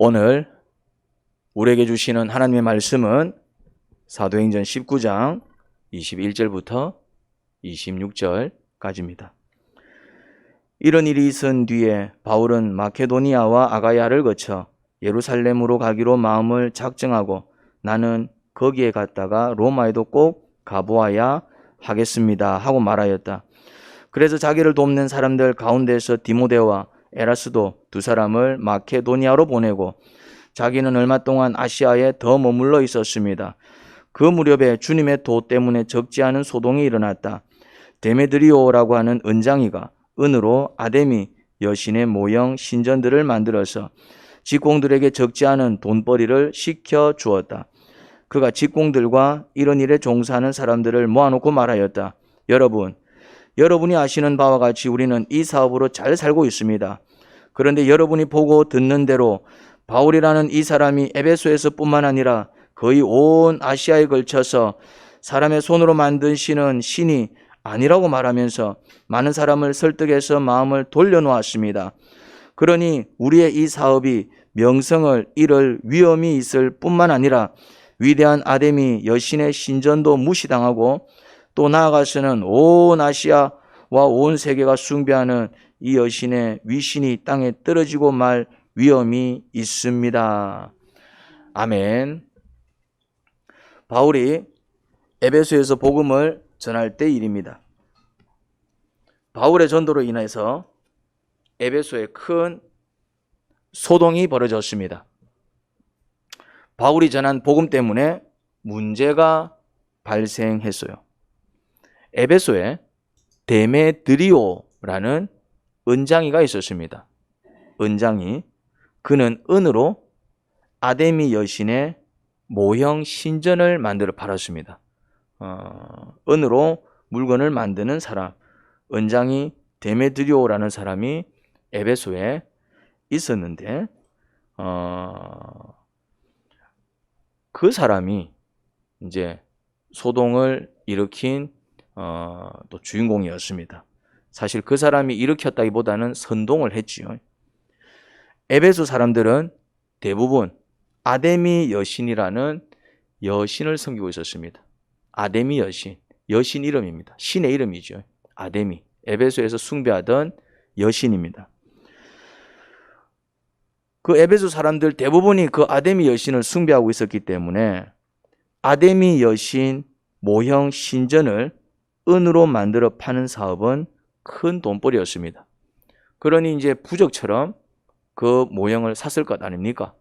오늘 우리에게 주시는 하나님의 말씀은 사도행전 19장 21절부터 26절까지입니다. 이런 일이 있은 뒤에 바울은 마케도니아와 아가야를 거쳐 예루살렘으로 가기로 마음을 작정하고 나는 거기에 갔다가 로마에도 꼭 가보아야 하겠습니다 하고 말하였다. 그래서 자기를 돕는 사람들 가운데서 디모데와 에라스도 두 사람을 마케도니아로 보내고 자기는 얼마 동안 아시아에 더 머물러 있었습니다. 그 무렵에 주님의 도 때문에 적지 않은 소동이 일어났다. 데메드리오라고 하는 은장이가 은으로 아데미 여신의 모형 신전들을 만들어서 직공들에게 적지 않은 돈벌이를 시켜 주었다. 그가 직공들과 이런 일에 종사하는 사람들을 모아놓고 말하였다. 여러분이 아시는 바와 같이 우리는 이 사업으로 잘 살고 있습니다. 그런데 여러분이 보고 듣는 대로 바울이라는 이 사람이 에베소에서 뿐만 아니라 거의 온 아시아에 걸쳐서 사람의 손으로 만든 신은 신이 아니라고 말하면서 많은 사람을 설득해서 마음을 돌려놓았습니다. 그러니 우리의 이 사업이 명성을 잃을 위험이 있을 뿐만 아니라 위대한 아데미 여신의 신전도 무시당하고 또 나아가서는 온 아시아와 온 세계가 숭배하는 이 여신의 위신이 땅에 떨어지고 말 위험이 있습니다. 아멘. 바울이 에베소에서 복음을 전할 때 일입니다. 바울의 전도로 인해서 에베소에 큰 소동이 벌어졌습니다. 바울이 전한 복음 때문에 문제가 발생했어요. 에베소에 데메드리오라는 은장이가 있었습니다. 은장이, 그는 은으로 아데미 여신의 모형 신전을 만들어 팔았습니다. 은으로 물건을 만드는 사람, 은장이 데메드리오라는 사람이 에베소에 있었는데 그 사람이 이제 소동을 일으킨 또 주인공이었습니다. 사실 그 사람이 일으켰다기보다는 선동을 했지요. 에베소 사람들은 대부분 아데미 여신이라는 여신을 섬기고 있었습니다. 아데미 여신, 여신 이름입니다. 신의 이름이죠. 아데미, 에베소에서 숭배하던 여신입니다. 그 에베소 사람들 대부분이 그 아데미 여신을 숭배하고 있었기 때문에 아데미 여신 모형 신전을 은으로 만들어 파는 사업은 큰 돈벌이였습니다. 그러니 이제 부적처럼 그 모형을 샀을 것 아닙니까?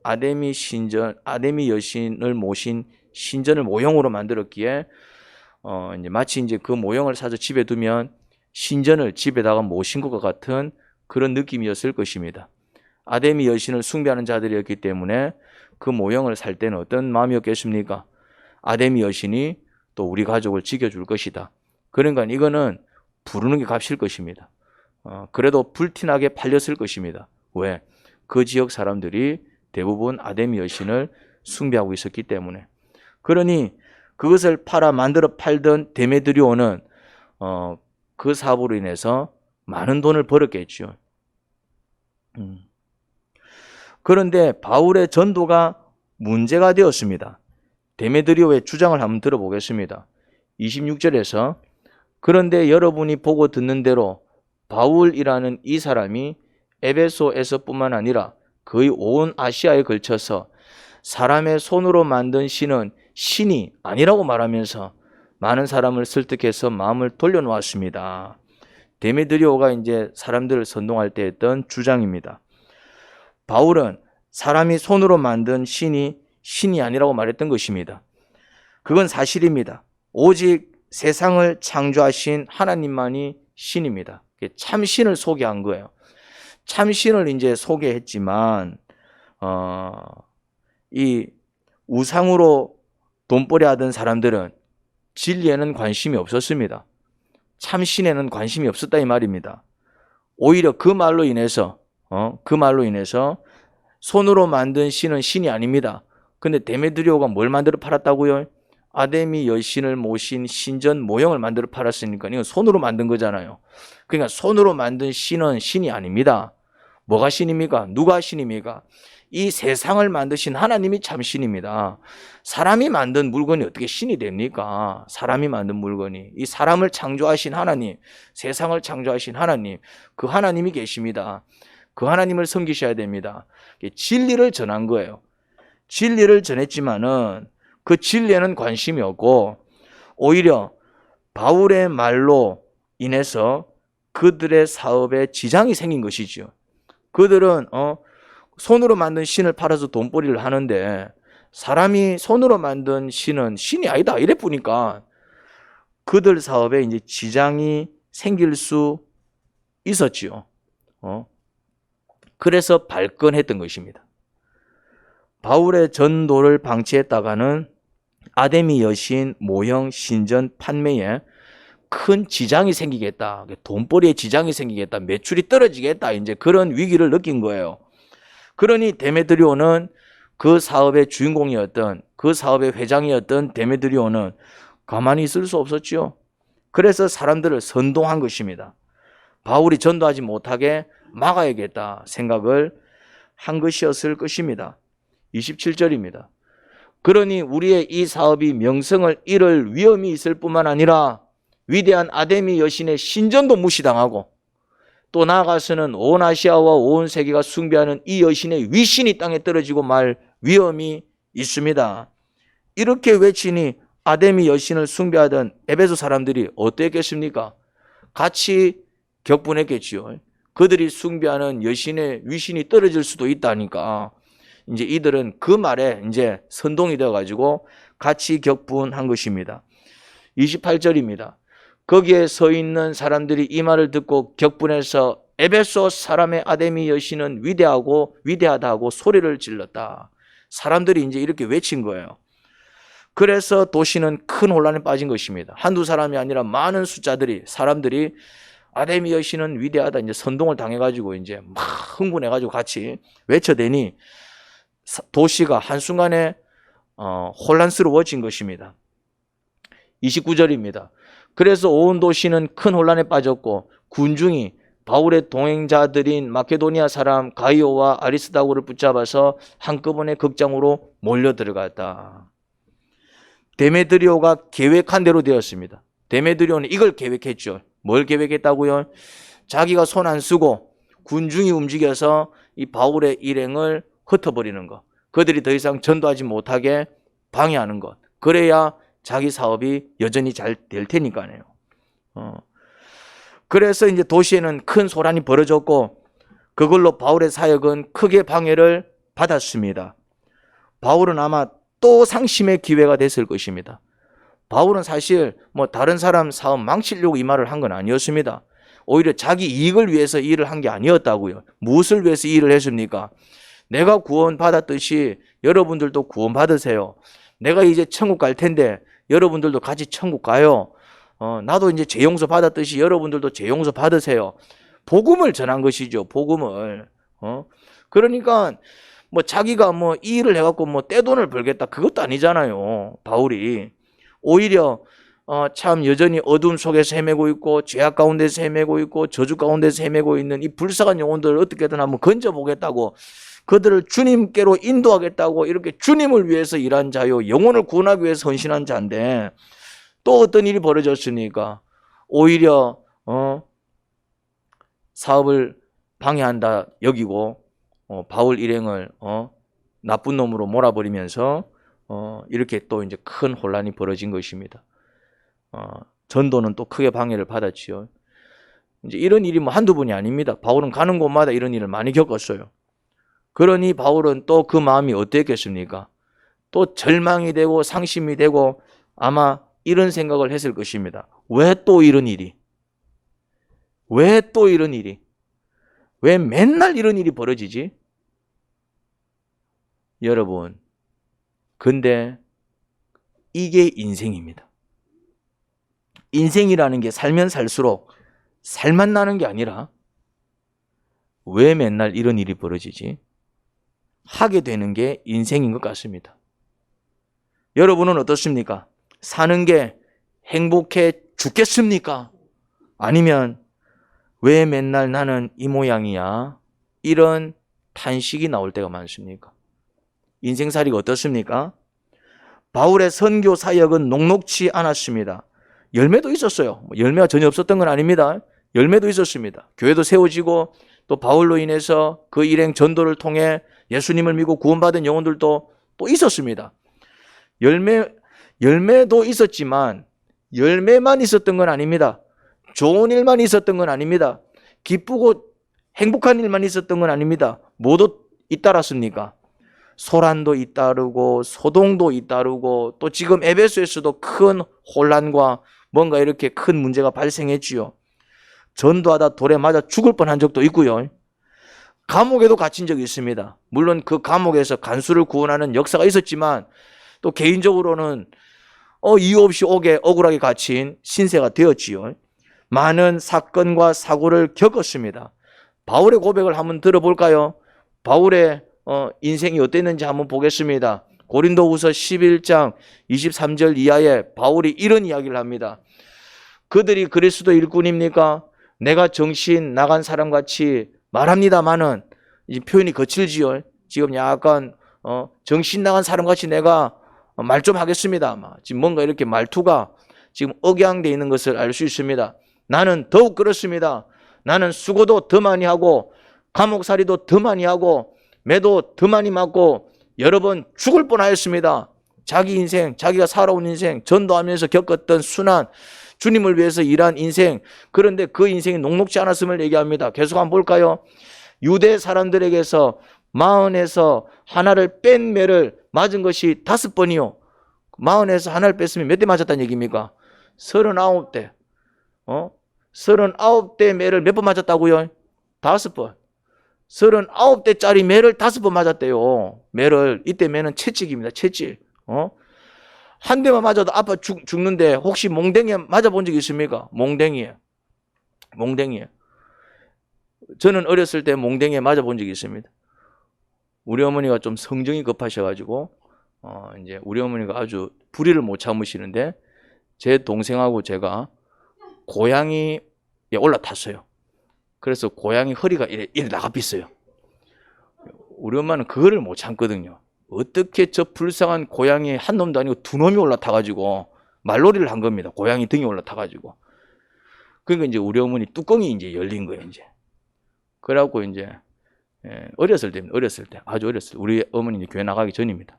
아데미 신전, 아데미 여신을 모신 신전을 모형으로 만들었기에 이제 마치 이제 그 모형을 사서 집에 두면 신전을 집에다가 모신 것 같은 그런 느낌이었을 것입니다. 아데미 여신을 숭배하는 자들이었기 때문에 그 모형을 살 때는 어떤 마음이었겠습니까? 아데미 여신이 또 우리 가족을 지켜줄 것이다. 그러니까 이거는 부르는 게 값일 것입니다. 그래도 불티나게 팔렸을 것입니다. 왜? 그 지역 사람들이 대부분 아데미 여신을 숭배하고 있었기 때문에. 그러니 그것을 팔아 만들어 팔던 데메드리오는 그 사업으로 인해서 많은 돈을 벌었겠죠. 그런데 바울의 전도가 문제가 되었습니다. 데메드리오의 주장을 한번 들어보겠습니다. 26절에서 그런데 여러분이 보고 듣는 대로 바울이라는 이 사람이 에베소에서 뿐만 아니라 거의 온 아시아에 걸쳐서 사람의 손으로 만든 신은 신이 아니라고 말하면서 많은 사람을 설득해서 마음을 돌려놓았습니다. 데메드리오가 이제 사람들을 선동할 때 했던 주장입니다. 바울은 사람이 손으로 만든 신이 신이 아니라고 말했던 것입니다. 그건 사실입니다. 오직 세상을 창조하신 하나님만이 신입니다. 참신을 소개한 거예요. 참신을 이제 소개했지만 이 우상으로 돈벌이 하던 사람들은 진리에는 관심이 없었습니다. 참신에는 관심이 없었다 이 말입니다. 오히려 그 말로 인해서 손으로 만든 신은 신이 아닙니다. 근데 데메드리오가 뭘 만들어 팔았다고요? 아데미 여신을 모신 신전 모형을 만들어 팔았으니까 이건 손으로 만든 거잖아요. 그러니까 손으로 만든 신은 신이 아닙니다. 뭐가 신입니까? 누가 신입니까? 이 세상을 만드신 하나님이 참 신입니다. 사람이 만든 물건이 어떻게 신이 됩니까? 사람이 만든 물건이. 이 사람을 창조하신 하나님, 세상을 창조하신 하나님, 그 하나님이 계십니다. 그 하나님을 섬기셔야 됩니다. 진리를 전한 거예요. 진리를 전했지만은 그 진리에는 관심이 없고 오히려 바울의 말로 인해서 그들의 사업에 지장이 생긴 것이죠. 그들은 손으로 만든 신을 팔아서 돈벌이를 하는데 사람이 손으로 만든 신은 신이 아니다 이래 보니까 그들 사업에 이제 지장이 생길 수 있었지요. 그래서 발끈했던 것입니다. 바울의 전도를 방치했다가는 아데미 여신 모형 신전 판매에 큰 지장이 생기겠다. 돈벌이에 지장이 생기겠다. 매출이 떨어지겠다. 이제 그런 위기를 느낀 거예요. 그러니 데메드리오는 그 사업의 주인공이었던, 그 사업의 회장이었던 데메드리오는 가만히 있을 수 없었죠. 그래서 사람들을 선동한 것입니다. 바울이 전도하지 못하게 막아야겠다 생각을 한 것이었을 것입니다. 27절입니다. 그러니 우리의 이 사업이 명성을 잃을 위험이 있을 뿐만 아니라 위대한 아데미 여신의 신전도 무시당하고 또 나아가서는 온 아시아와 온 세계가 숭배하는 이 여신의 위신이 땅에 떨어지고 말 위험이 있습니다. 이렇게 외치니 아데미 여신을 숭배하던 에베소 사람들이 어땠겠습니까? 같이 격분했겠지요. 그들이 숭배하는 여신의 위신이 떨어질 수도 있다니까 이제 이들은 그 말에 이제 선동이 되어가지고 같이 격분한 것입니다. 28절입니다. 거기에 서 있는 사람들이 이 말을 듣고 격분해서 에베소 사람의 아데미 여신은 위대하다고 소리를 질렀다. 사람들이 이제 이렇게 외친 거예요. 그래서 도시는 큰 혼란에 빠진 것입니다. 한두 사람이 아니라 많은 사람들이 아데미 여신은 위대하다 이제 선동을 당해가지고 이제 막 흥분해가지고 같이 외쳐대니 도시가 한순간에 혼란스러워진 것입니다. 29절입니다. 그래서 온 도시는 큰 혼란에 빠졌고 군중이 바울의 동행자들인 마케도니아 사람 가이오와 아리스다고를 붙잡아서 한꺼번에 극장으로 몰려 들어갔다. 데메드리오가 계획한 대로 되었습니다. 데메드리오는 이걸 계획했죠. 뭘 계획했다고요? 자기가 손 안 쓰고 군중이 움직여서 이 바울의 일행을 흩어버리는 것. 그들이 더 이상 전도하지 못하게 방해하는 것. 그래야 자기 사업이 여전히 잘 될 테니까요. 그래서 이제 도시에는 큰 소란이 벌어졌고 그걸로 바울의 사역은 크게 방해를 받았습니다. 바울은 아마 또 상심의 기회가 됐을 것입니다. 바울은 사실 다른 사람 사업 망치려고 이 말을 한 건 아니었습니다. 오히려 자기 이익을 위해서 이 일을 한 게 아니었다고요. 무엇을 위해서 이 일을 했습니까? 내가 구원받았듯이 여러분들도 구원받으세요. 내가 이제 천국 갈 텐데 여러분들도 같이 천국 가요. 나도 이제 죄용서 받았듯이 여러분들도 죄용서 받으세요. 복음을 전한 것이죠. 복음을. 그러니까 자기가 이 일을 해갖고 떼돈을 벌겠다 그것도 아니잖아요. 바울이 오히려 참 여전히 어둠 속에서 헤매고 있고 죄악 가운데서 헤매고 있고 저주 가운데서 헤매고 있는 이 불쌍한 영혼들을 어떻게든 한번 건져보겠다고 그들을 주님께로 인도하겠다고 이렇게 주님을 위해서 일한 자요. 영혼을 구원하기 위해서 헌신한 자인데 또 어떤 일이 벌어졌습니까? 오히려 사업을 방해한다 여기고 바울 일행을 나쁜 놈으로 몰아버리면서 이렇게 또 이제 큰 혼란이 벌어진 것입니다. 전도는 또 크게 방해를 받았지요. 이제 이런 일이 한두 번이 아닙니다. 바울은 가는 곳마다 이런 일을 많이 겪었어요. 그러니 바울은 또 그 마음이 어땠겠습니까? 또 절망이 되고 상심이 되고 아마 이런 생각을 했을 것입니다. 왜 또 이런 일이? 왜 또 이런 일이? 왜 맨날 이런 일이 벌어지지? 여러분, 근데 이게 인생입니다. 인생이라는 게 살면 살수록 살만 나는 게 아니라 왜 맨날 이런 일이 벌어지지? 하게 되는 게 인생인 것 같습니다. 여러분은 어떻습니까? 사는 게 행복해 죽겠습니까? 아니면 왜 맨날 나는 이 모양이야? 이런 탄식이 나올 때가 많습니까? 인생살이가 어떻습니까? 바울의 선교 사역은 녹록지 않았습니다. 열매도 있었어요. 열매가 전혀 없었던 건 아닙니다. 열매도 있었습니다. 교회도 세워지고 또 바울로 인해서 그 일행 전도를 통해 예수님을 믿고 구원받은 영혼들도 또 있었습니다. 열매도 있었지만 열매만 있었던 건 아닙니다. 좋은 일만 있었던 건 아닙니다. 기쁘고 행복한 일만 있었던 건 아닙니다. 뭐도 잇따랐습니까? 소란도 잇따르고 소동도 잇따르고 또 지금 에베소에서도 큰 혼란과 뭔가 이렇게 큰 문제가 발생했지요. 전도하다 돌에 맞아 죽을 뻔한 적도 있고요. 감옥에도 갇힌 적이 있습니다. 물론 그 감옥에서 간수를 구원하는 역사가 있었지만 또 개인적으로는 이유 없이 옥에 억울하게 갇힌 신세가 되었지요. 많은 사건과 사고를 겪었습니다. 바울의 고백을 한번 들어볼까요? 바울의 인생이 어땠는지 한번 보겠습니다. 고린도후서 11장 23절 이하에 바울이 이런 이야기를 합니다. 그들이 그리스도 일꾼입니까? 내가 정신 나간 사람같이 말합니다마는 이 표현이 거칠지요. 지금 약간 정신 나간 사람같이 내가 말 좀 하겠습니다. 지금 뭔가 이렇게 말투가 지금 억양되어 있는 것을 알 수 있습니다. 나는 더욱 그렇습니다. 나는 수고도 더 많이 하고 감옥살이도 더 많이 하고 매도 더 많이 맞고 여러 번 죽을 뻔하였습니다. 자기 인생, 자기가 살아온 인생, 전도하면서 겪었던 순환, 주님을 위해서 일한 인생, 그런데 그 인생이 녹록지 않았음을 얘기합니다. 계속 한번 볼까요? 유대 사람들에게서 마흔에서 하나를 뺀 매를 맞은 것이 5번이요. 마흔에서 하나를 뺐으면 몇 대 맞았다는 얘기입니까? 39대. 39대 매를 몇 번 맞았다고요? 5번. 39대짜리 매를 5번 맞았대요. 매를. 이때 매는 채찍입니다. 채찍. 한 대만 맞아도 아파 죽는데 혹시 몽댕이에 맞아본 적 있습니까? 몽댕이에. 저는 어렸을 때 몽댕이에 맞아본 적이 있습니다. 우리 어머니가 좀 성정이 급하셔가지고 이제 우리 어머니가 아주 불의를 못 참으시는데 제 동생하고 제가 고양이에 올라탔어요. 그래서 고양이 허리가 이래 나가pis어요. 우리 엄마는 그거를 못 참거든요. 어떻게 저 불쌍한 고양이 한 놈도 아니고 2놈이 올라타가지고 말놀이를 한 겁니다. 고양이 등에 올라타가지고. 그러니까 이제 우리 어머니 뚜껑이 이제 열린 거예요, 이제. 그래갖고 이제, 어렸을 때, 아주 어렸을 때. 우리 어머니 이제 교회 나가기 전입니다.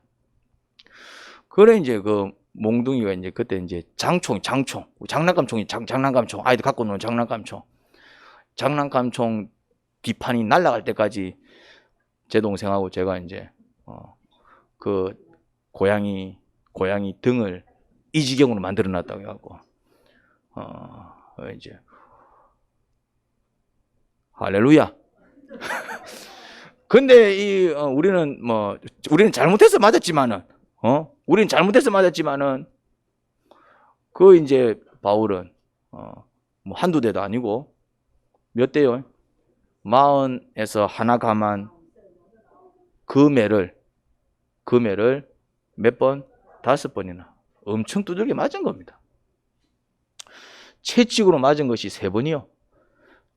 그래, 이제 그 몽둥이가 이제 그때 이제 장난감총이, 장난감총, 아이들 갖고 노는 장난감총 뒷판이 날아갈 때까지 제 동생하고 제가 이제, 그 고양이 등을 이 지경으로 만들어 놨다고 해갖고 이제 할렐루야. 근데 우리는 잘못해서 맞았지만은 그 이제 바울은 뭐 한두 대도 아니고 몇 대요? 40에서 하나 감한 그 매를 몇 번? 5번이나 엄청 두들겨 맞은 겁니다. 채찍으로 맞은 것이 3번이요.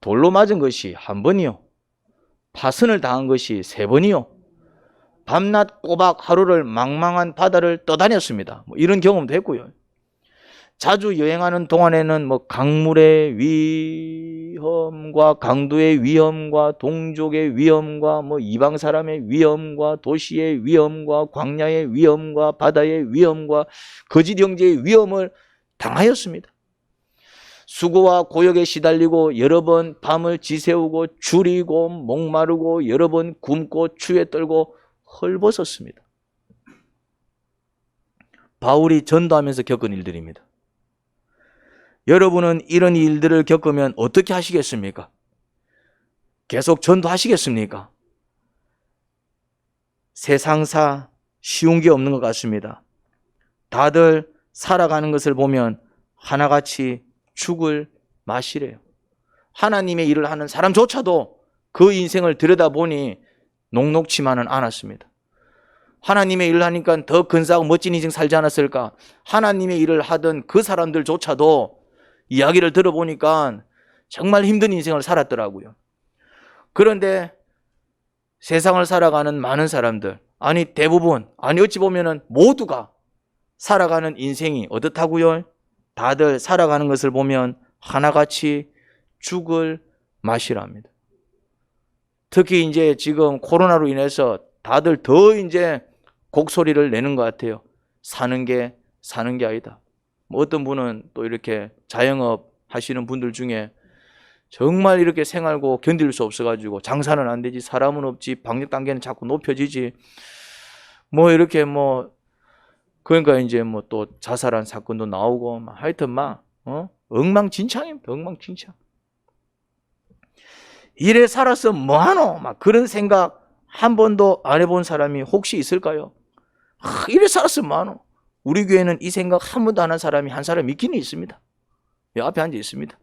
돌로 맞은 것이 1번이요. 파선을 당한 것이 3번이요. 밤낮 꼬박 하루를 망망한 바다를 떠다녔습니다. 뭐 이런 경험도 했고요. 자주 여행하는 동안에는 뭐 강물의 위험과 강도의 위험과 동족의 위험과 뭐 이방 사람의 위험과 도시의 위험과 광야의 위험과 바다의 위험과 거짓 형제의 위험을 당하였습니다. 수고와 고역에 시달리고 여러 번 밤을 지새우고 줄이고 목마르고 여러 번 굶고 추위에 떨고 헐벗었습니다. 바울이 전도하면서 겪은 일들입니다. 여러분은 이런 일들을 겪으면 어떻게 하시겠습니까? 계속 전도하시겠습니까? 세상사 쉬운 게 없는 것 같습니다. 다들 살아가는 것을 보면 하나같이 죽을 맛이래요. 하나님의 일을 하는 사람조차도 그 인생을 들여다보니 녹록치만은 않았습니다. 하나님의 일을 하니까 더 근사하고 멋진 인생 살지 않았을까? 하나님의 일을 하던 그 사람들조차도 이야기를 들어보니까 정말 힘든 인생을 살았더라고요. 그런데 세상을 살아가는 많은 사람들, 아니 대부분, 아니 어찌 보면은 모두가 살아가는 인생이 어떻다고요? 다들 살아가는 것을 보면 하나같이 죽을 맛이랍니다. 특히 이제 지금 코로나로 인해서 다들 더 이제 곡소리를 내는 것 같아요. 사는 게 아니다. 뭐 어떤 분은 또 이렇게 자영업 하시는 분들 중에 정말 이렇게 생활고 견딜 수 없어가지고 장사는 안 되지, 사람은 없지, 방역 단계는 자꾸 높여지지, 뭐 이렇게 뭐 그러니까 이제 뭐 또 자살한 사건도 나오고 하여튼 엉망진창입니다. 엉망진창. 이래 살아서 뭐하노? 막 그런 생각 한 번도 안 해본 사람이 혹시 있을까요? 이래 살았으면 뭐하노? 우리 교회는 이 생각 한 번도 안 한 사람이 한 사람 있기는 있습니다. 이 앞에 앉아 있습니다.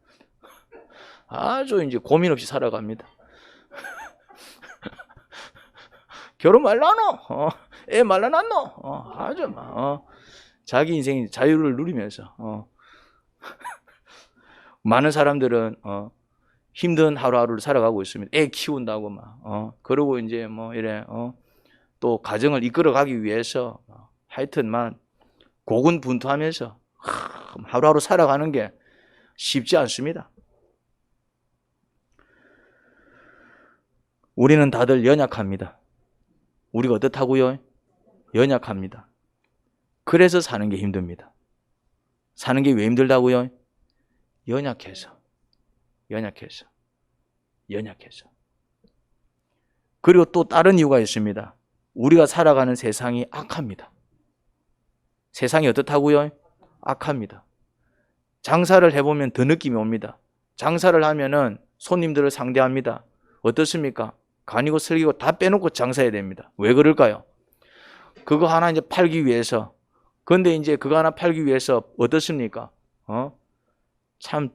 아주 이제 고민 없이 살아갑니다. 결혼 말라노? 애 말라놨노? 아주 자기 인생 자유를 누리면서 많은 사람들은 힘든 하루하루를 살아가고 있습니다. 애 키운다고 그러고 이제 뭐 이래 또 가정을 이끌어가기 위해서 하여튼만 고군분투하면서 하루하루 살아가는 게 쉽지 않습니다. 우리는 다들 연약합니다. 우리가 어떻다고요? 연약합니다. 그래서 사는 게 힘듭니다. 사는 게 왜 힘들다고요? 연약해서. 그리고 또 다른 이유가 있습니다. 우리가 살아가는 세상이 악합니다. 세상이 어떻다고요? 악합니다. 장사를 해보면 더 느낌이 옵니다. 장사를 하면은 손님들을 상대합니다. 어떻습니까? 간이고 슬기고 다 빼놓고 장사해야 됩니다. 왜 그럴까요? 그거 하나 이제 팔기 위해서. 그런데 이제 그거 하나 팔기 위해서 어떻습니까? 참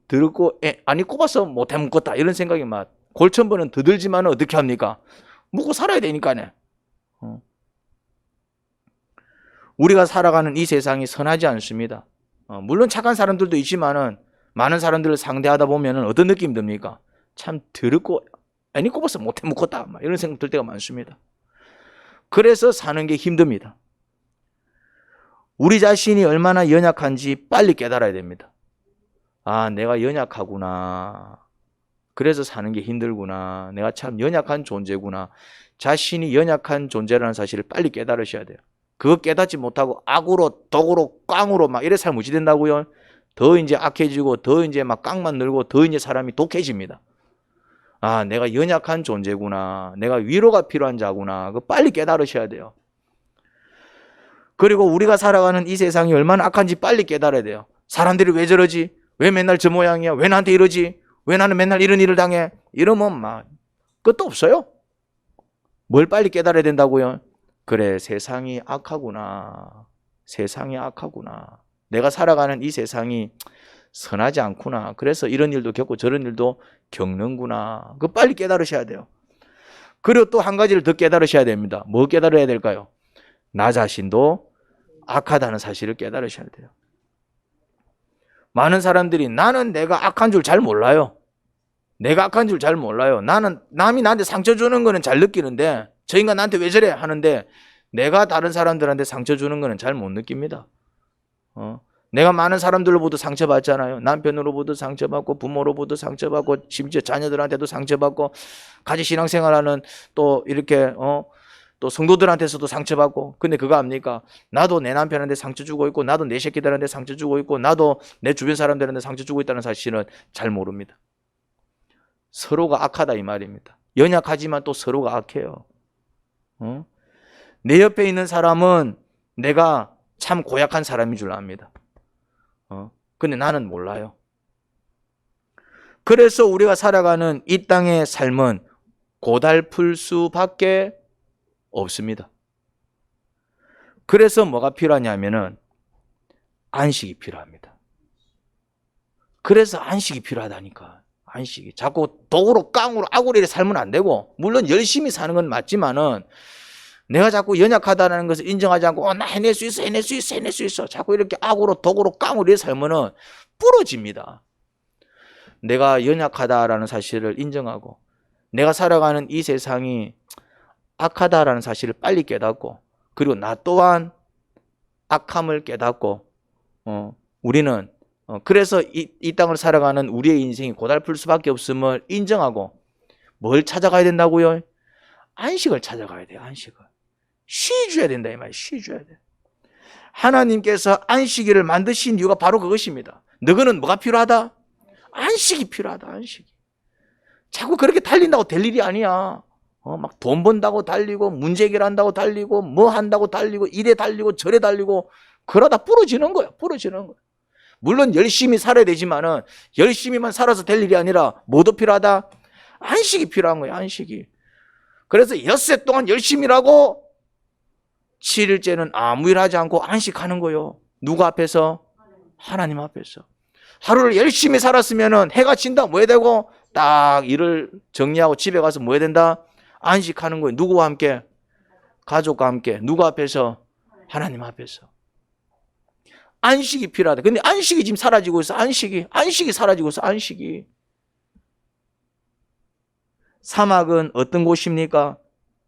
더럽고 아니 꼽아서 못해 먹겠다 이런 생각이 막 골천번은 더 들지만 어떻게 합니까? 먹고 살아야 되니까네. 우리가 살아가는 이 세상이 선하지 않습니다. 물론 착한 사람들도 있지만은 많은 사람들을 상대하다 보면은 어떤 느낌이 듭니까? 참 더럽고 아니 꼽아서 못해 먹겠다 막 이런 생각 들 때가 많습니다. 그래서 사는 게 힘듭니다. 우리 자신이 얼마나 연약한지 빨리 깨달아야 됩니다. 아, 내가 연약하구나. 그래서 사는 게 힘들구나. 내가 참 연약한 존재구나. 자신이 연약한 존재라는 사실을 빨리 깨달으셔야 돼요. 그거 깨닫지 못하고 악으로, 덕으로, 깡으로 막 이래 살면 어찌 된다고요? 더 이제 악해지고 더 이제 막 깡만 늘고 더 이제 사람이 독해집니다. 아, 내가 연약한 존재구나. 내가 위로가 필요한 자구나. 그거 빨리 깨달으셔야 돼요. 그리고 우리가 살아가는 이 세상이 얼마나 악한지 빨리 깨달아야 돼요. 사람들이 왜 저러지? 왜 맨날 저 모양이야? 왜 나한테 이러지? 왜 나는 맨날 이런 일을 당해? 이러면 막 끝도 없어요. 뭘 빨리 깨달아야 된다고요? 그래, 세상이 악하구나. 세상이 악하구나. 내가 살아가는 이 세상이 선하지 않구나. 그래서 이런 일도 겪고 저런 일도 겪는구나. 그거 빨리 깨달으셔야 돼요. 그리고 또 한 가지를 더 깨달으셔야 됩니다. 뭐 깨달아야 될까요? 나 자신도 악하다는 사실을 깨달으셔야 돼요. 많은 사람들이 나는 내가 악한 줄 잘 몰라요. 내가 악한 줄 잘 몰라요. 나는 남이 나한테 상처 주는 거는 잘 느끼는데 저 인간 나한테 왜 저래 하는데 내가 다른 사람들한테 상처 주는 거는 잘 못 느낍니다. 내가 많은 사람들로부터 상처받잖아요. 남편으로부터 상처받고 부모로부터 상처받고 심지어 자녀들한테도 상처받고 같이 신앙생활하는 또 이렇게 또 성도들한테서도 상처받고. 근데 그거 압니까? 나도 내 남편한테 상처 주고 있고 나도 내 새끼들한테 상처 주고 있고 나도 내 주변 사람들한테 상처 주고 있다는 사실은 잘 모릅니다. 서로가 악하다 이 말입니다. 연약하지만 또 서로가 악해요. 내 옆에 있는 사람은 내가 참 고약한 사람인 줄 압니다. 근데 나는 몰라요. 그래서 우리가 살아가는 이 땅의 삶은 고달플 수밖에 없습니다. 그래서 뭐가 필요하냐면은 안식이 필요합니다. 그래서 안식이 필요하다니까. 안식이. 자꾸 도구로 깡으로 악으로 살면 안 되고, 물론 열심히 사는 건 맞지만은 내가 자꾸 연약하다는 것을 인정하지 않고 나 해낼 수 있어. 자꾸 이렇게 악으로 도구로 깡으로 이렇게 살면은 부러집니다. 내가 연약하다라는 사실을 인정하고 내가 살아가는 이 세상이 악하다라는 사실을 빨리 깨닫고, 그리고 나 또한 악함을 깨닫고, 우리는 그래서 이 땅을 살아가는 우리의 인생이 고달플 수밖에 없음을 인정하고 뭘 찾아가야 된다고요? 안식을 찾아가야 돼요. 안식을. 쉬줘야 된다 이 말이에요. 쉬줘야 돼. 하나님께서 안식일을 만드신 이유가 바로 그것입니다. 너희는 뭐가 필요하다? 안식이 필요하다. 안식이. 자꾸 그렇게 달린다고 될 일이 아니야. 막 돈 번다고 달리고 문제 해결한다고 달리고 뭐 한다고 달리고 이래 달리고 저래 달리고 그러다 부러지는 거야. 부러지는 거야. 물론 열심히 살아야 되지만은 열심히만 살아서 될 일이 아니라 뭐도 필요하다? 안식이 필요한 거야. 안식이. 그래서 엿새 동안 열심히 일하고 7일째는 아무 일 하지 않고 안식하는 거요. 누구 앞에서? 하나님 앞에서. 하루를 열심히 살았으면은 해가 진다 뭐 해야 되고 딱 일을 정리하고 집에 가서 뭐 해야 된다? 안식하는 거예요. 누구와 함께? 가족과 함께. 누구 앞에서? 하나님 앞에서. 안식이 필요하다. 근데 안식이 지금 사라지고 있어. 안식이 사라지고 있어. 안식이. 사막은 어떤 곳입니까?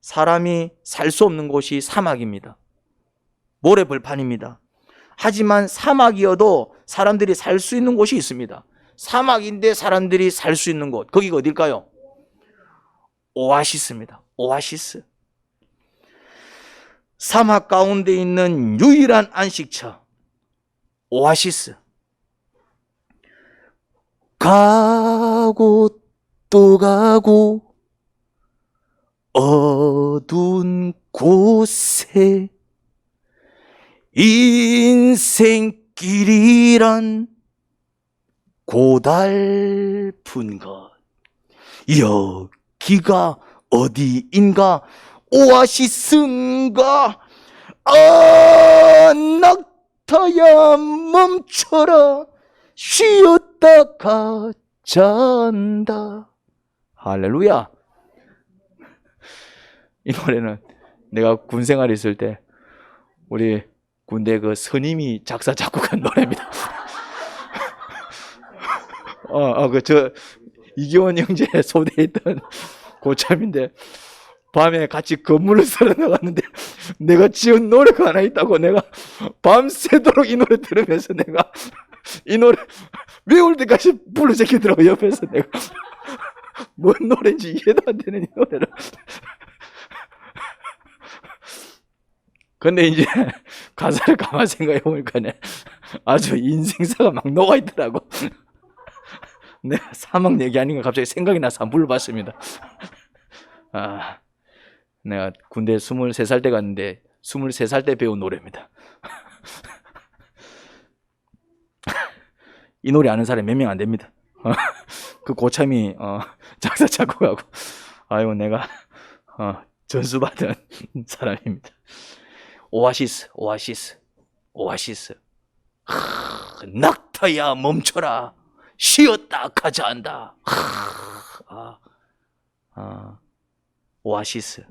사람이 살 수 없는 곳이 사막입니다. 모래벌판입니다. 하지만 사막이어도 사람들이 살 수 있는 곳이 있습니다. 사막인데 사람들이 살 수 있는 곳. 거기가 어딜까요? 오아시스입니다. 오아시스. 사막 가운데 있는 유일한 안식처. 오아시스. 가고 또 가고 어두운 곳에 인생길이란 고달픈 것. 여기가 어디인가? 오아시스인가? 낙타야 멈춰라. 쉬었다 가자한다. 할렐루야. 이 노래는 내가 군 생활에 있을 때 우리 군대 그 선임이 작사 작곡한 노래입니다. 이기원 형제 소대에 있던 고참인데 밤에 같이 건물을 썰어 나갔는데 내가 지은 노래가 하나 있다고 내가 밤새도록 이 노래 들으면서 내가 이 노래 외울 때까지 불러 제끼더라고. 옆에서 내가 뭔 노래인지 이해도 안 되는 이 노래를. 근데 이제 가사를 가만 생각해 보니까 아주 인생사가 막 녹아 있더라고. 내가 사막 얘기 아닌가 갑자기 생각이 나서 안 불러봤습니다. 내가 군대 23살 때 갔는데 23살 때 배운 노래입니다. 이 노래 아는 사람이 몇 명 안 됩니다. 그 고참이 작사 작곡하고 아이고 내가 전수받은 사람입니다. 오아시스. 낙타야 멈춰라. 쉬었다 가자한다. 오아시스.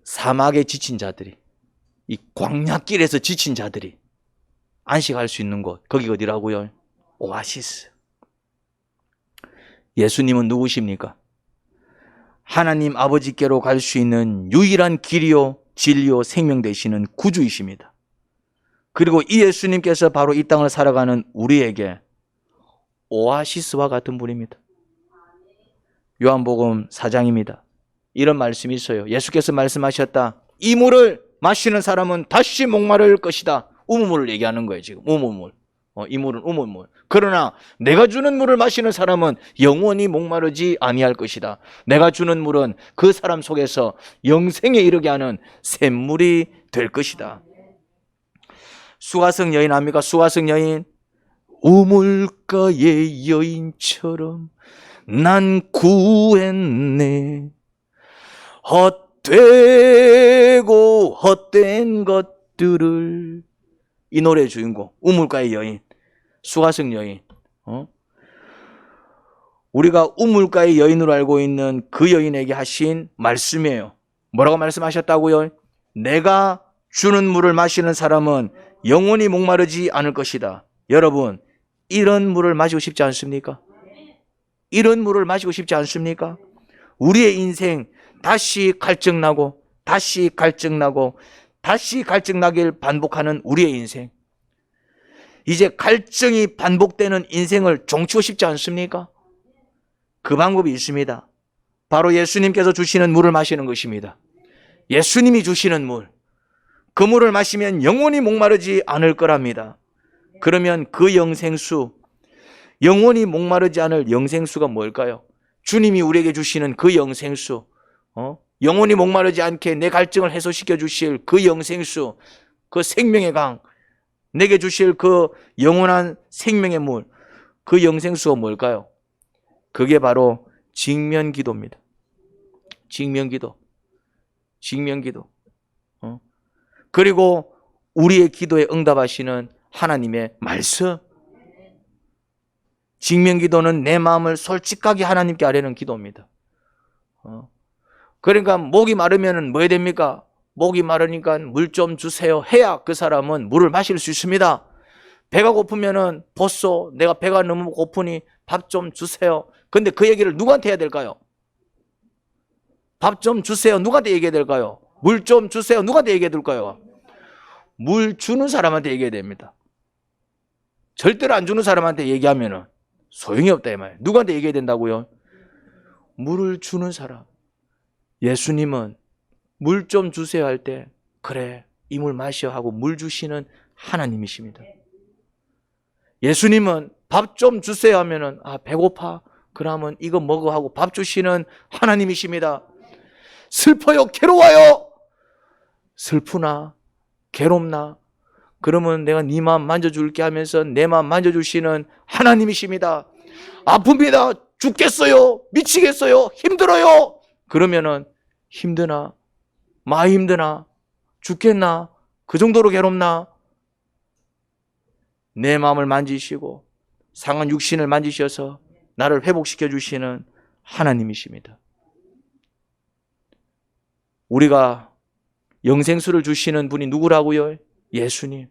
사막에 지친 자들이, 이 광야길에서 지친 자들이 안식할 수 있는 곳, 거기 어디라고요? 오아시스. 예수님은 누구십니까? 하나님 아버지께로 갈 수 있는 유일한 길이요 진리요 생명 되시는 구주이십니다. 그리고 이 예수님께서 바로 이 땅을 살아가는 우리에게 오아시스와 같은 분입니다. 요한복음 4장입니다. 이런 말씀이 있어요. 예수께서 말씀하셨다. 이 물을 마시는 사람은 다시 목마를 것이다. 우물물을 얘기하는 거예요. 지금 우물물. 이 물은 우물물. 그러나 내가 주는 물을 마시는 사람은 영원히 목마르지 아니할 것이다. 내가 주는 물은 그 사람 속에서 영생에 이르게 하는 샘물이 될 것이다. 수가성 여인 압니까? 수가성 여인. 우물가의 여인처럼 난 구했네. 헛되고 헛된 것들을. 이 노래의 주인공 우물가의 여인, 수가성 여인. 우리가 우물가의 여인으로 알고 있는 그 여인에게 하신 말씀이에요. 뭐라고 말씀하셨다고요? 내가 주는 물을 마시는 사람은 영원히 목마르지 않을 것이다. 여러분, 이런 물을 마시고 싶지 않습니까? 이런 물을 마시고 싶지 않습니까? 우리의 인생 다시 갈증나고 다시 갈증나고 다시 갈증나길 반복하는 우리의 인생. 이제 갈증이 반복되는 인생을 종치고 싶지 않습니까? 그 방법이 있습니다. 바로 예수님께서 주시는 물을 마시는 것입니다. 예수님이 주시는 물. 그 물을 마시면 영원히 목마르지 않을 거랍니다. 그러면 그 영생수, 영원히 목마르지 않을 영생수가 뭘까요? 주님이 우리에게 주시는 그 영생수, 영원히 목마르지 않게 내 갈증을 해소시켜 주실 그 영생수, 그 생명의 강, 내게 주실 그 영원한 생명의 물, 그 영생수가 뭘까요? 그게 바로 직면기도입니다. 직면기도. 직면기도. 그리고 우리의 기도에 응답하시는 하나님의 말씀. 직면기도는 내 마음을 솔직하게 하나님께 아뢰는 기도입니다. 그러니까 목이 마르면 뭐 해야 됩니까? 목이 마르니까 물 좀 주세요 해야 그 사람은 물을 마실 수 있습니다. 배가 고프면은 보소, 내가 배가 너무 고프니 밥 좀 주세요. 근데 그 얘기를 누구한테 해야 될까요? 밥 좀 주세요. 누구한테 얘기해야 될까요? 물 좀 주세요. 누구한테 얘기해야 될까요? 물 주는 사람한테 얘기해야 됩니다. 절대로 안 주는 사람한테 얘기하면은 소용이 없다 이 말이에요. 누구한테 얘기해야 된다고요? 물을 주는 사람. 예수님은 물 좀 주세요 할 때 그래 이 물 마셔 하고 물 주시는 하나님이십니다. 예수님은 밥 좀 주세요 하면은 배고파 그러면 이거 먹어 하고 밥 주시는 하나님이십니다. 슬퍼요 괴로워요 슬프나 괴롭나 그러면 내가 네 마음 만져줄게 하면서 내 마음 만져주시는 하나님이십니다. 아픕니다 죽겠어요 미치겠어요 힘들어요 그러면은 힘드나 많이 힘드나 죽겠나 그 정도로 괴롭나 내 마음을 만지시고 상한 육신을 만지셔서 나를 회복시켜 주시는 하나님이십니다. 우리가 영생수를 주시는 분이 누구라고요? 예수님.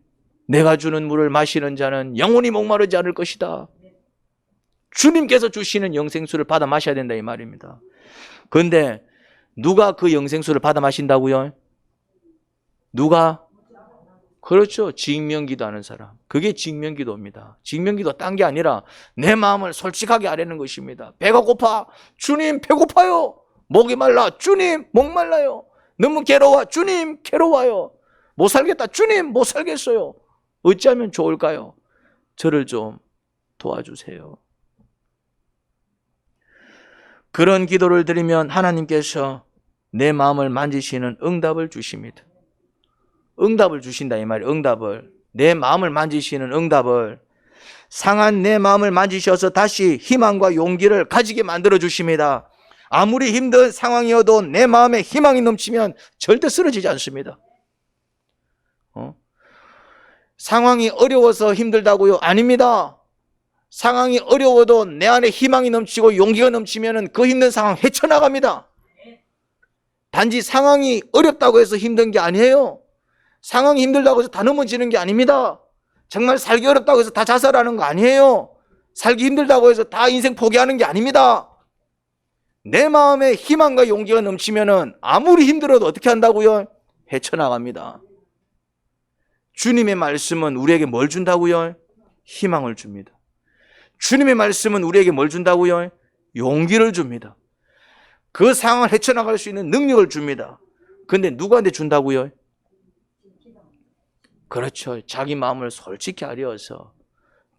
내가 주는 물을 마시는 자는 영원히 목마르지 않을 것이다. 주님께서 주시는 영생수를 받아 마셔야 된다 이 말입니다. 그런데 누가 그 영생수를 받아 마신다고요? 누가? 그렇죠. 직면기도하는 사람. 그게 직면기도입니다. 직면기도 딴 게 아니라 내 마음을 솔직하게 아뢰는 것입니다. 배가 고파. 주님 배고파요. 목이 말라. 주님 목 말라요. 너무 괴로워. 주님 괴로워요. 못 살겠다. 주님 못 살겠어요. 어찌하면 좋을까요? 저를 좀 도와주세요. 그런 기도를 드리면 하나님께서 내 마음을 만지시는 응답을 주십니다. 응답을 주신다 이 말이에요. 응답을. 내 마음을 만지시는 응답을. 상한 내 마음을 만지셔서 다시 희망과 용기를 가지게 만들어 주십니다. 아무리 힘든 상황이어도 내 마음에 희망이 넘치면 절대 쓰러지지 않습니다. 상황이 어려워서 힘들다고요? 아닙니다. 상황이 어려워도 내 안에 희망이 넘치고 용기가 넘치면 그 힘든 상황 헤쳐나갑니다. 단지 상황이 어렵다고 해서 힘든 게 아니에요. 상황이 힘들다고 해서 다 넘어지는 게 아닙니다. 정말 살기 어렵다고 해서 다 자살하는 거 아니에요. 살기 힘들다고 해서 다 인생 포기하는 게 아닙니다. 내 마음에 희망과 용기가 넘치면 아무리 힘들어도 어떻게 한다고요? 헤쳐나갑니다. 주님의 말씀은 우리에게 뭘 준다고요? 희망을 줍니다. 주님의 말씀은 우리에게 뭘 준다고요? 용기를 줍니다. 그 상황을 헤쳐나갈 수 있는 능력을 줍니다. 그런데 누구한테 준다고요? 그렇죠. 자기 마음을 솔직히 아뢰어서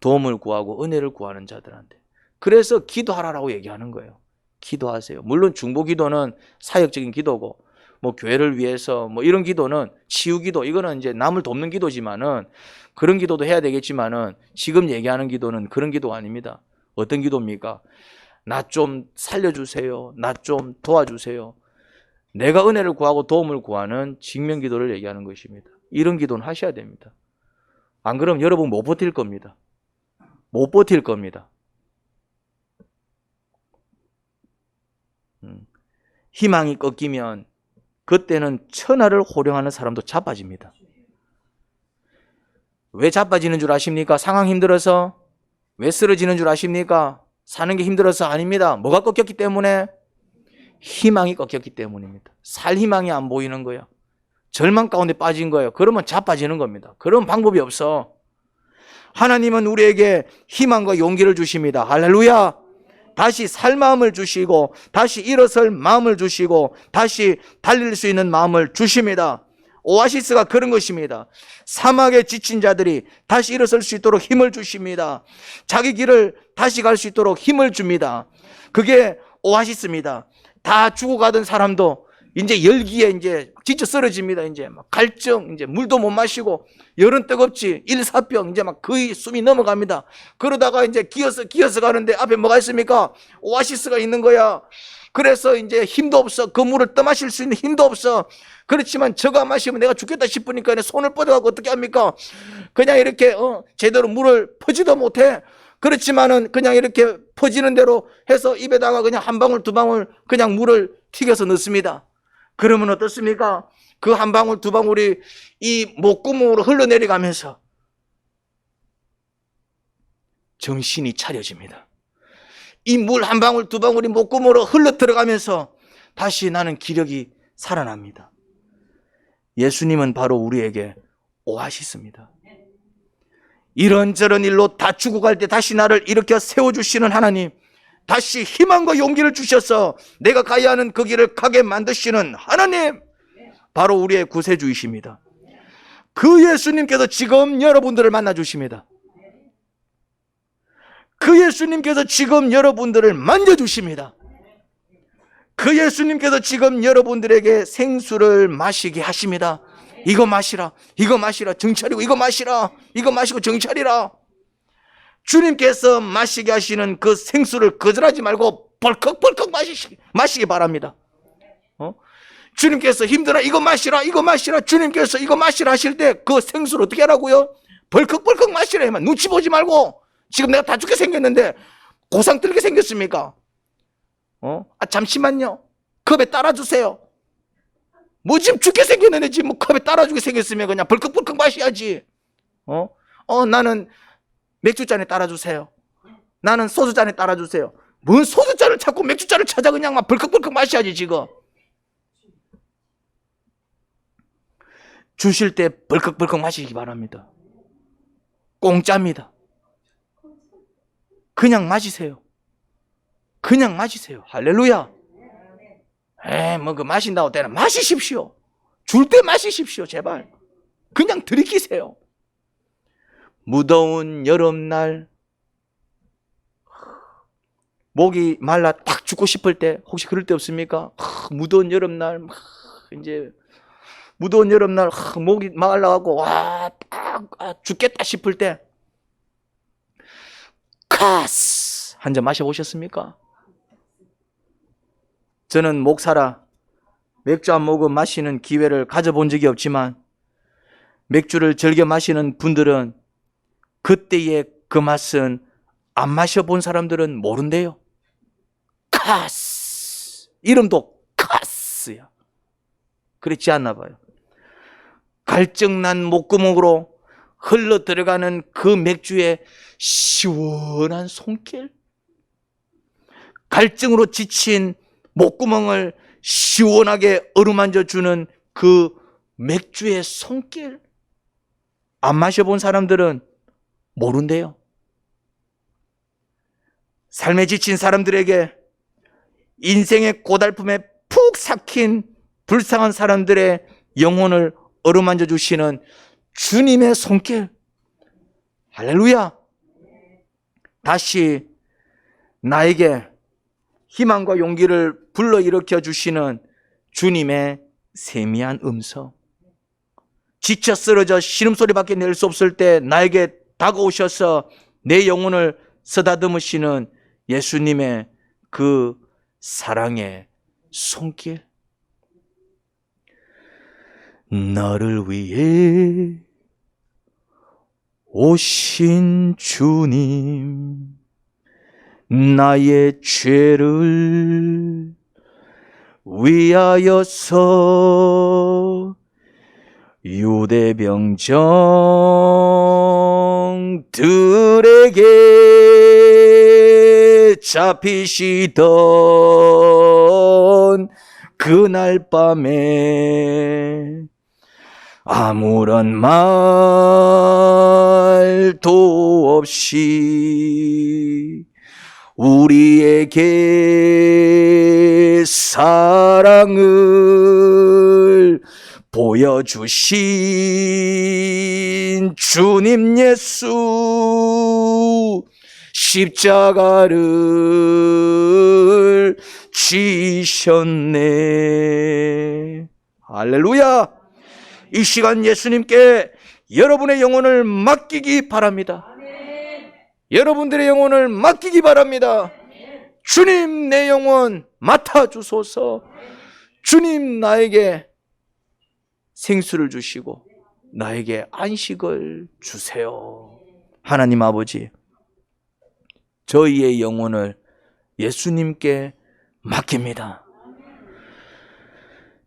도움을 구하고 은혜를 구하는 자들한테. 그래서 기도하라고 얘기하는 거예요. 기도하세요. 물론 중보기도는 사역적인 기도고 뭐 교회를 위해서 뭐 이런 기도는 치유기도 이거는 이제 남을 돕는 기도지만은 그런 기도도 해야 되겠지만은 지금 얘기하는 기도는 그런 기도가 아닙니다. 어떤 기도입니까? 나 좀 살려주세요. 나 좀 도와주세요. 내가 은혜를 구하고 도움을 구하는 직면기도를 얘기하는 것입니다. 이런 기도는 하셔야 됩니다. 안 그러면 여러분 못 버틸 겁니다. 못 버틸 겁니다. 희망이 꺾이면 그때는 천하를 호령하는 사람도 자빠집니다. 왜 자빠지는 줄 아십니까? 상황 힘들어서. 왜 쓰러지는 줄 아십니까? 사는 게 힘들어서 아닙니다. 뭐가 꺾였기 때문에? 희망이 꺾였기 때문입니다. 살 희망이 안 보이는 거예요. 절망 가운데 빠진 거예요. 그러면 자빠지는 겁니다. 그런 방법이 없어. 하나님은 우리에게 희망과 용기를 주십니다. 할렐루야. 다시 살 마음을 주시고, 다시 일어설 마음을 주시고, 다시 달릴 수 있는 마음을 주십니다. 오아시스가 그런 것입니다. 사막에 지친 자들이 다시 일어설 수 있도록 힘을 주십니다. 자기 길을 다시 갈 수 있도록 힘을 줍니다. 그게 오아시스입니다. 다 죽어가던 사람도 이제 열기에 이제 지쳐 쓰러집니다. 이제 막 갈증, 이제 물도 못 마시고, 열은 뜨겁지, 일사병, 이제 막 거의 숨이 넘어갑니다. 그러다가 이제 기어서 가는데 앞에 뭐가 있습니까? 오아시스가 있는 거야. 그래서 이제 힘도 없어. 그 물을 떠마실 수 있는 힘도 없어. 그렇지만 저가 마시면 내가 죽겠다 싶으니까 손을 뻗어갖고 어떻게 합니까? 그냥 이렇게 제대로 물을 퍼지도 못해. 그렇지만은 그냥 이렇게 퍼지는 대로 해서 입에다가 그냥 한 방울 두 방울 그냥 물을 튀겨서 넣습니다. 그러면 어떻습니까? 그 한 방울 두 방울이 이 목구멍으로 흘러내려가면서 정신이 차려집니다. 이 물 한 방울 두 방울이 목구멍으로 흘러 들어가면서 다시 나는 기력이 살아납니다. 예수님은 바로 우리에게 오아시스입니다. 이런저런 일로 다 죽어갈 때 다시 나를 일으켜 세워주시는 하나님, 다시 희망과 용기를 주셔서 내가 가야 하는 그 길을 가게 만드시는 하나님, 바로 우리의 구세주이십니다. 그 예수님께서 지금 여러분들을 만나주십니다. 그 예수님께서 지금 여러분들을 만져주십니다. 그 예수님께서 지금 여러분들에게 생수를 마시게 하십니다. 이거 마시라, 이거 마시라, 정차리고 이거 마시라, 이거 마시고 정차리라. 주님께서 마시게 하시는 그 생수를 거절하지 말고 벌컥벌컥 마시기 바랍니다. 주님께서 힘들어 이거 마시라, 이거 마시라, 주님께서 이거 마시라 하실 때 그 생수를 어떻게 하라고요? 벌컥벌컥 마시라. 눈치 보지 말고, 지금 내가 다 죽게 생겼는데 고상 들게 생겼습니까? 잠시만요, 컵에 따라주세요. 뭐 지금 죽게 생겼는데 지금 뭐 컵에 따라주게 생겼으면 그냥 벌컥벌컥 마셔야지. 나는 맥주잔에 따라주세요. 나는 소주잔에 따라주세요. 뭔 소주잔을 찾고 맥주잔을 찾아 그냥 막 벌컥벌컥 마셔야지. 지금 주실 때 벌컥벌컥 마시기 바랍니다. 공짜입니다. 그냥 마시세요. 그냥 마시세요. 할렐루야. 뭐 그 마신다고 때는 마시십시오. 줄 때 마시십시오. 제발 그냥 들이키세요. 무더운 여름날 목이 말라 딱 죽고 싶을 때, 혹시 그럴 때 없습니까? 무더운 여름날 이제 무더운 여름날 목이 말라가고 와 딱 죽겠다 싶을 때 카스 한 잔 마셔보셨습니까? 저는 목사라 맥주 한 모금 마시는 기회를 가져본 적이 없지만, 맥주를 즐겨 마시는 분들은 그때의 그 맛은 안 마셔본 사람들은 모른대요. 카스, 이름도 카스야. 그렇지 않나 봐요. 갈증난 목구멍으로 흘러 들어가는 그 맥주의 시원한 손길, 갈증으로 지친 목구멍을 시원하게 어루만져 주는 그 맥주의 손길, 안 마셔본 사람들은 모른대요. 삶에 지친 사람들에게, 인생의 고달픔에 푹 삭힌 불쌍한 사람들의 영혼을 어루만져 주시는 주님의 손길, 할렐루야. 다시 나에게 희망과 용기를 불러일으켜 주시는 주님의 세미한 음성, 지쳐 쓰러져 신음소리밖에 낼 수 없을 때 나에게 다가오셔서 내 영혼을 쓰다듬으시는 예수님의 그 사랑의 손길. 나를 위해 오신 주님, 나의 죄를 위하여서 유대 병정들에게 잡히시던 그날 밤에 아무런 말도 없이 우리에게 사랑을 보여주신 주님 예수, 십자가를 지셨네. 할렐루야. 이 시간 예수님께 여러분의 영혼을 맡기기 바랍니다. 여러분들의 영혼을 맡기기 바랍니다. 주님, 내 영혼 맡아주소서. 주님, 나에게 생수를 주시고 나에게 안식을 주세요. 하나님 아버지, 저희의 영혼을 예수님께 맡깁니다.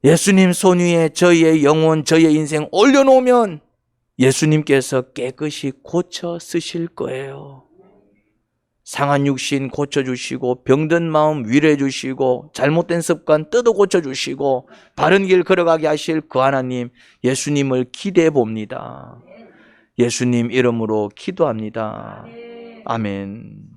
예수님 손 위에 저희의 영혼, 저희의 인생 올려놓으면 예수님께서 깨끗이 고쳐 쓰실 거예요. 상한 육신 고쳐주시고, 병든 마음 위로해주시고, 잘못된 습관 뜯어 고쳐주시고, 바른 길 걸어가게 하실 그 하나님, 예수님을 기대해 봅니다. 예수님 이름으로 기도합니다. 아멘.